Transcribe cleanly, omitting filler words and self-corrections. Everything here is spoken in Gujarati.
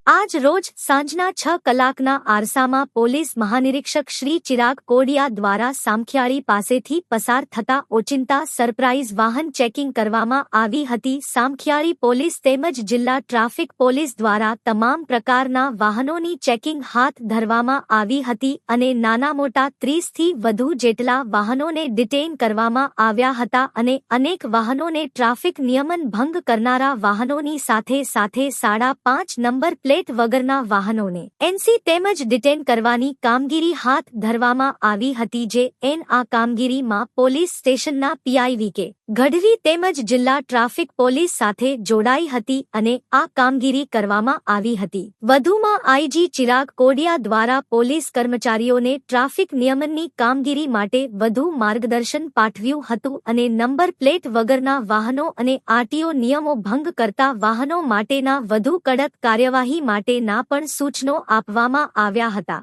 આજ રોજ સાંજના 6 કલાકના આરસામાં પોલીસ મહાનિરીક્ષક શ્રી ચિરાગ કોડિયા દ્વારા સામખિયાળી પાસેથી પસાર થતા ઓચિંતા સરપ્રાઇઝ વાહન ચેકિંગ કરવામાં આવી હતી। સામખિયાળી પોલીસ તેમજ જિલ્લા ટ્રાફિક પોલીસ દ્વારા તમામ પ્રકારના વાહનોની ચેકિંગ હાથ ધરવામાં આવી હતી અને નાના મોટા 30થી વધુ જેટલા વાહનોને ડિટેઇન કરવામાં આવ્યા હતા અને અનેક વાહનોને ટ્રાફિક નિયમન ભંગ કરનારા વાહનોની સાથે 5 નંબર પ્લેટ વગરના વાહનોને એનસી તેમજ ડિટેન કરવાની કામગીરી હાથ ધરવામાં આવી હતી। જે આ કામગીરીમાં પોલીસ સ્ટેશનના પીઆઈ વી.કે. ગઢવી તેમજ જિલ્લા ટ્રાફિક પોલીસ સાથે જોડાઈ હતી અને આ કામગીરી કરવામાં આવી હતી। વધુમાં આઈજી ચિરાગ કોડિયા દ્વારા પોલીસ કર્મચારીઓને ટ્રાફિક નિયમનની કામગીરી માટે વધુ માર્ગદર્શન પાઠવ્યું હતું અને નંબર પ્લેટ વગરના વાહનો અને આરટીઓ નિયમો ભંગ કરતા વાહનો માટેના વધુ કડક કાર્યવાહી માટેના પણ સૂચનો આપવામાં આવ્યા હતા।